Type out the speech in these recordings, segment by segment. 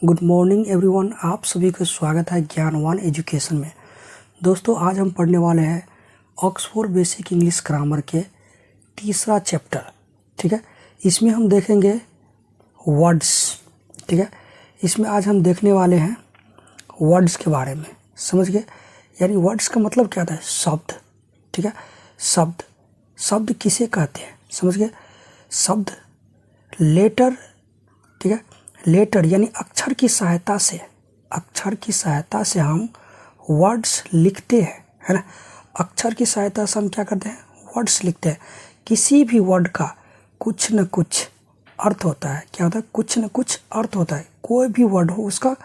Good morning everyone, आप सभी का स्वागत है ज्ञानवान एजुकेशन में। दोस्तों, आज हम पढ़ने वाले हैं ऑक्सफोर्ड बेसिक इंग्लिश ग्रामर के तीसरा चैप्टर। ठीक है, इसमें हम देखेंगे वर्ड्स। ठीक है, इसमें आज हम देखने वाले हैं वर्ड्स के बारे में। समझ गए? यानी वर्ड्स का मतलब क्या होता है? शब्द। ठीक है, शब्द। शब्द किसे कहते हैं? समझ गए? शब्द लेटर। ठीक है, लेटर यानी अक्षर की सहायता से हम वर्ड्स लिखते हैं, है ना। अक्षर की सहायता से हम क्या करते हैं? वर्ड्स लिखते हैं। किसी भी वर्ड का कुछ न कुछ अर्थ होता है। क्या होता है? कुछ न कुछ अर्थ होता है। कोई भी वर्ड हो उसका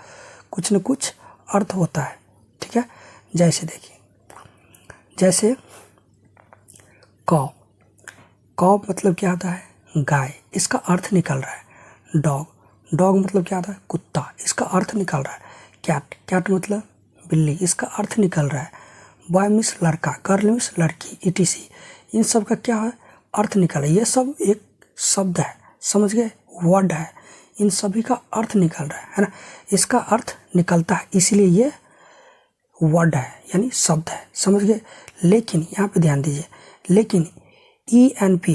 कुछ न कुछ अर्थ होता है। ठीक है, जैसे देखिए, जैसे कौ। कौ मतलब क्या होता है? गाय। इसका अर्थ निकल रहा है डॉग। डॉग मतलब क्या होता है? कुत्ता। इसका अर्थ निकल रहा है कैट। कैट मतलब बिल्ली। इसका अर्थ निकल रहा है बॉय मीन्स लड़का, गर्ल मीन्स लड़की, etc। इन सब का क्या है? अर्थ निकल रहा है। ये सब एक शब्द है। समझ गए? वर्ड है। इन सभी का अर्थ निकल रहा है ना। इसका अर्थ निकलता है, इसलिए ये वर्ड है, यानी शब्द है। समझ गए? लेकिन यहाँ पे ध्यान दीजिए, लेकिन ENP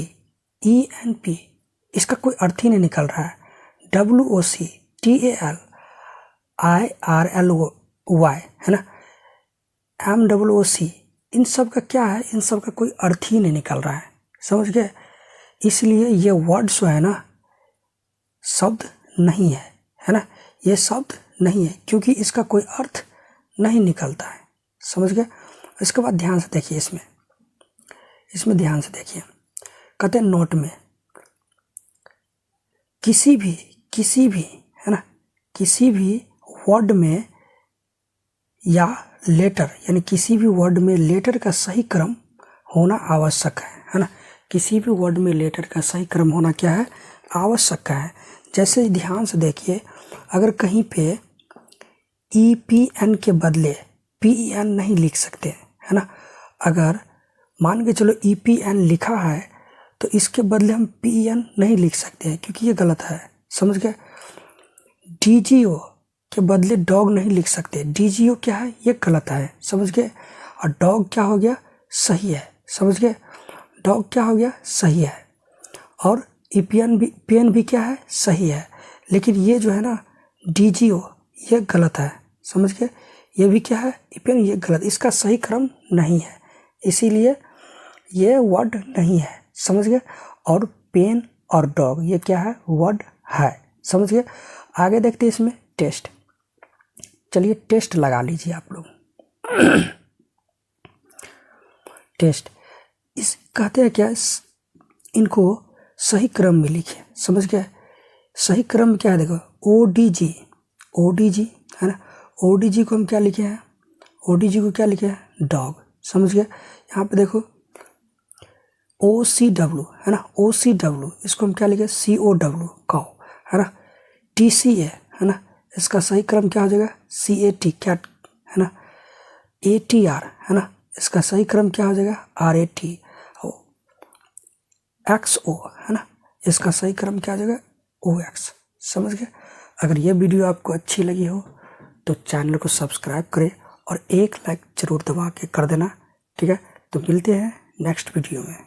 इसका कोई अर्थ ही नहीं निकल रहा है। WOCTALIRLY है ना, MOOC, इन सब का क्या है? इन सब का कोई अर्थ ही नहीं निकल रहा है। समझ गए? इसलिए ये वर्ड जो है ना, शब्द नहीं है, है ना। ये शब्द नहीं है क्योंकि इसका कोई अर्थ नहीं निकलता है। समझ गए? इसके बाद ध्यान से देखिए, इसमें ध्यान से देखिए, कहते हैं नोट में किसी भी है ना, किसी भी वर्ड में या लेटर, यानी किसी भी वर्ड में लेटर का सही क्रम होना आवश्यक है ना। किसी भी वर्ड में लेटर का सही क्रम होना क्या है? आवश्यक है। जैसे ध्यान से देखिए, अगर कहीं पे EPN के बदले PEN नहीं लिख सकते, है ना। अगर मान के चलो EPN लिखा है तो इसके बदले हम PEN नहीं लिख सकते हैं क्योंकि ये गलत है। समझ गए? DGO के बदले डॉग नहीं लिख सकते। DGO क्या है? ये गलत है। समझ गए? और डॉग क्या हो गया? सही है। समझ गए? डॉग क्या हो गया? सही है। और PN भी क्या है? सही है। लेकिन ये जो है ना DGO, ये गलत है। समझ गए? ये भी क्या है? EPN, ये गलत, इसका सही क्रम नहीं है, इसीलिए ये वर्ड नहीं है। समझ गए? और पेन और डॉग ये क्या है? वर्ड है। समझ गए? आगे देखते हैं इसमें टेस्ट। चलिए टेस्ट लगा लीजिए आप लोग। टेस्ट इस कहते हैं क्या? इनको सही क्रम में लिखे। समझ गए? सही क्रम क्या है? देखो, ODG है ना। ODG को हम क्या लिखे हैं? ODG को क्या लिखे हैं? डॉग। समझ गए? यहाँ पे देखो OCW है ना, OCW इसको हम क्या लिखे? COW काउ, है ना। TCA है ना, इसका सही क्रम क्या हो जाएगा? CAT कैट, है ना। ATR है ना, इसका सही क्रम क्या हो जाएगा? RAT। XO है ना, इसका सही क्रम क्या हो जाएगा? OX। समझ गए? अगर ये वीडियो आपको अच्छी लगी हो तो चैनल को सब्सक्राइब करें और एक लाइक जरूर दबा के कर देना। ठीक है, तो मिलते हैं नेक्स्ट वीडियो में।